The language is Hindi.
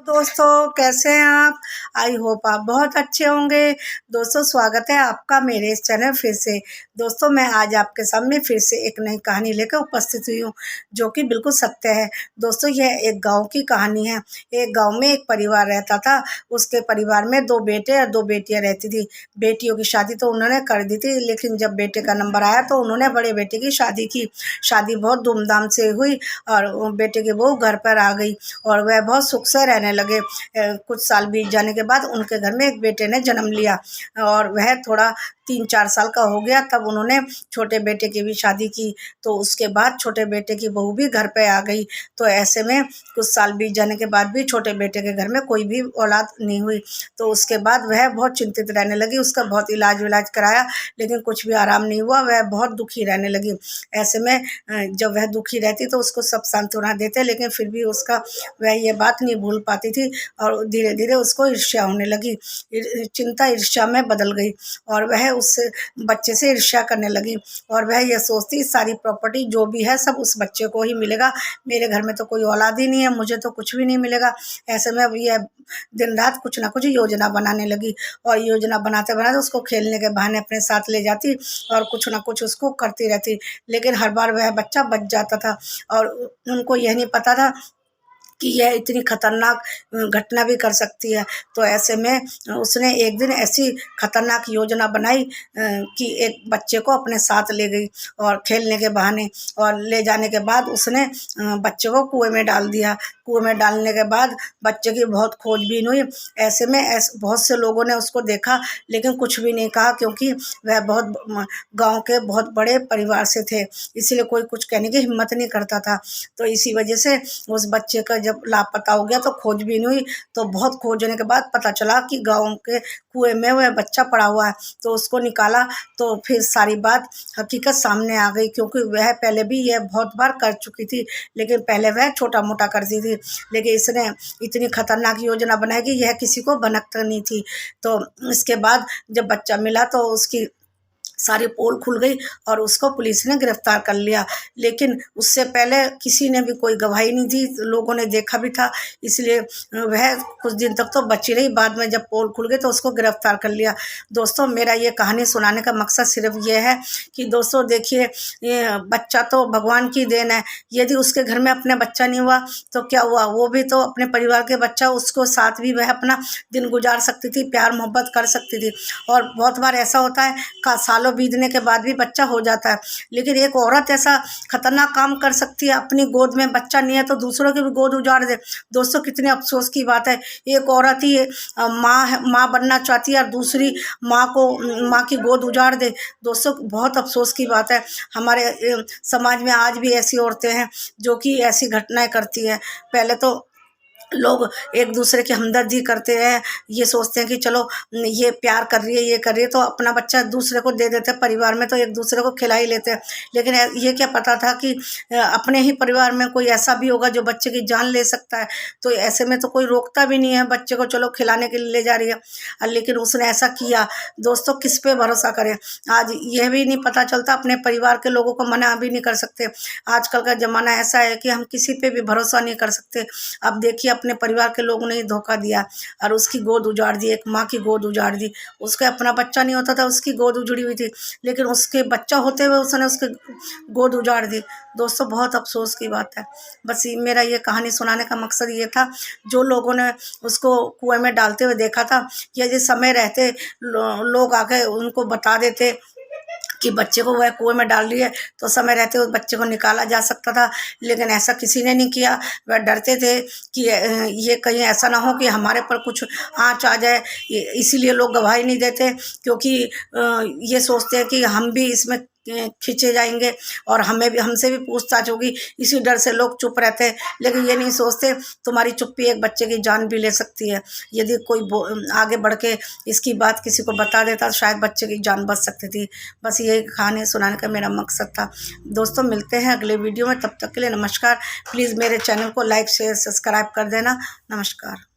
दोस्तों कैसे हैं आप। आई होप आप बहुत अच्छे होंगे। दोस्तों स्वागत है आपका मेरे इस चैनल फिर से। दोस्तों मैं आज आपके सामने फिर से एक नई कहानी लेकर उपस्थित हुई हूँ जो कि बिल्कुल सत्य है। दोस्तों यह एक गांव की कहानी है। एक गांव में एक परिवार रहता था। उसके परिवार में 2 बेटे और 2 बेटियां रहती थी। बेटियों की शादी तो उन्होंने कर दी थी, लेकिन जब बेटे का नंबर आया तो उन्होंने बड़े बेटे की शादी की। शादी बहुत धूमधाम से हुई और बेटे की बहू घर पर आ गई और वह बहुत सुख से रहने लगे। कुछ साल बीत जाने के बाद उनके घर में एक बेटे ने जन्म लिया और वह थोड़ा 3-4 साल का हो गया। तब उन्होंने छोटे बेटे की भी शादी की। तो उसके बाद छोटे बेटे की बहू भी घर पे आ गई। तो ऐसे में कुछ साल बीत जाने के बाद भी छोटे बेटे के घर में कोई भी औलाद नहीं हुई। तो उसके बाद वह बहुत चिंतित रहने लगी। उसका बहुत इलाज विलाज कराया, लेकिन कुछ भी आराम नहीं हुआ। वह बहुत दुखी रहने लगी। ऐसे में जब वह दुखी रहती तो उसको सब सांत्वना देते, लेकिन फिर भी उसका वह ये बात नहीं भूल पाती थी और धीरे धीरे उसको ईर्ष्या होने लगी। चिंता ईर्ष्या में बदल गई और वह उस बच्चे से ईर्ष्या करने लगी और वह यह सोचती सारी प्रॉपर्टी जो भी है सब उस बच्चे को ही मिलेगा। मेरे घर में तो कोई औलाद ही नहीं है, मुझे तो कुछ भी नहीं मिलेगा। ऐसे में अब यह दिन रात कुछ ना कुछ योजना बनाने लगी और योजना बनाते बनाते उसको खेलने के बहाने अपने साथ ले जाती और कुछ ना कुछ उसको करती रहती, लेकिन हर बार वह बच्चा बच जाता था। और उनको यह नहीं पता था कि यह इतनी खतरनाक घटना भी कर सकती है। तो ऐसे में उसने एक दिन ऐसी खतरनाक योजना बनाई कि एक बच्चे को अपने साथ ले गई और खेलने के बहाने, और ले जाने के बाद उसने बच्चे को कुएं में डाल दिया। कुएं में डालने के बाद बच्चे की बहुत खोजबीन हुई। ऐसे में बहुत से लोगों ने उसको देखा, लेकिन कुछ भी नहीं कहा, क्योंकि वह बहुत गांव के बहुत बड़े परिवार से थे, इसलिए कोई कुछ कहने की हिम्मत नहीं करता था। तो इसी वजह से उस बच्चे का जब लापता हो गया तो खोजबीन हुई। तो बहुत खोजने के बाद पता चला कि गांव के कुएं में वह बच्चा पड़ा हुआ है। तो उसको निकाला तो फिर सारी बात हकीकत सामने आ गई, क्योंकि वह पहले भी यह बहुत बार कर चुकी थी, लेकिन पहले वह छोटा मोटा करती थी। लेकिन इसने इतनी खतरनाक योजना बनाई कि यह किसी को भनक नहीं थी। तो इसके बाद जब बच्चा मिला तो उसकी सारी पोल खुल गई और उसको पुलिस ने गिरफ्तार कर लिया। लेकिन उससे पहले किसी ने भी कोई गवाही नहीं दी, लोगों ने देखा भी था, इसलिए वह कुछ दिन तक तो बची रही। बाद में जब पोल खुल गई तो उसको गिरफ्तार कर लिया। दोस्तों मेरा ये कहानी सुनाने का मकसद सिर्फ ये है कि दोस्तों देखिए, ये बच्चा तो भगवान की देन है। यदि उसके घर में अपने बच्चा नहीं हुआ तो क्या हुआ, वो भी तो अपने परिवार के बच्चा, उसको साथ भी वह अपना दिन गुजार सकती थी, प्यार मोहब्बत कर सकती थी। और बहुत बार ऐसा होता है सालों बीतने के बाद भी बच्चा हो जाता है, लेकिन एक औरत ऐसा खतरनाक काम कर सकती है, अपनी गोद में बच्चा नहीं है तो दूसरों की भी गोद उजाड़ दे। दोस्तों कितने अफसोस की बात है। एक औरत ही माँ बनना चाहती है और दूसरी माँ की गोद उजाड़ दे। दोस्तों बहुत अफसोस की बात है। हमारे समाज में आज भी ऐसी औरतें हैं जो कि ऐसी घटनाएं करती हैं। पहले तो लोग एक दूसरे की हमदर्दी करते हैं, ये सोचते हैं कि चलो ये प्यार कर रही है, ये कर रही है, तो अपना बच्चा दूसरे को दे देते हैं। परिवार में तो एक दूसरे को खिला ही लेते हैं, लेकिन ये क्या पता था कि अपने ही परिवार में कोई ऐसा भी होगा जो बच्चे की जान ले सकता है। तो ऐसे में तो कोई रोकता भी नहीं है बच्चे को, चलो खिलाने के लिए ले जा रही है, लेकिन उसने ऐसा किया। दोस्तों किस पे भरोसा करें। आज यह भी नहीं पता चलता, अपने परिवार के लोगों को मना भी नहीं कर सकते। आजकल का ज़माना ऐसा है कि हम किसी पे भी भरोसा नहीं कर सकते। अब देखिए अपने परिवार के लोगों ने धोखा दिया और उसकी गोद उजाड़ दी, एक माँ की गोद उजाड़ दी। उसका अपना बच्चा नहीं होता था, उसकी गोद उजड़ी हुई थी, लेकिन उसके बच्चा होते हुए उसने उसके गोद उजाड़ दी। दोस्तों बहुत अफसोस की बात है। बस मेरा ये कहानी सुनाने का मकसद ये था, जो लोगों ने उसको कुएं में डालते हुए देखा था, यदि समय रहते लोग आके उनको बता देते कि बच्चे को वह कुएं में डाल रही है तो समय रहते उस बच्चे को निकाला जा सकता था, लेकिन ऐसा किसी ने नहीं किया। वह डरते थे कि ये कहीं ऐसा ना हो कि हमारे पर कुछ आँच आ जाए, इसीलिए लोग गवाही नहीं देते, क्योंकि ये सोचते हैं कि हम भी इसमें खींचे जाएंगे और हमें भी, हमसे भी पूछताछ होगी। इसी डर से लोग चुप रहते हैं, लेकिन ये नहीं सोचते तुम्हारी चुप्पी एक बच्चे की जान भी ले सकती है। यदि कोई आगे बढ़ के इसकी बात किसी को बता देता तो शायद बच्चे की जान बच सकती थी। बस यही कहानी सुनाने का मेरा मकसद था। दोस्तों मिलते हैं अगले वीडियो में, तब तक के लिए नमस्कार। प्लीज़ मेरे चैनल को लाइक शेयर सब्सक्राइब कर देना। नमस्कार।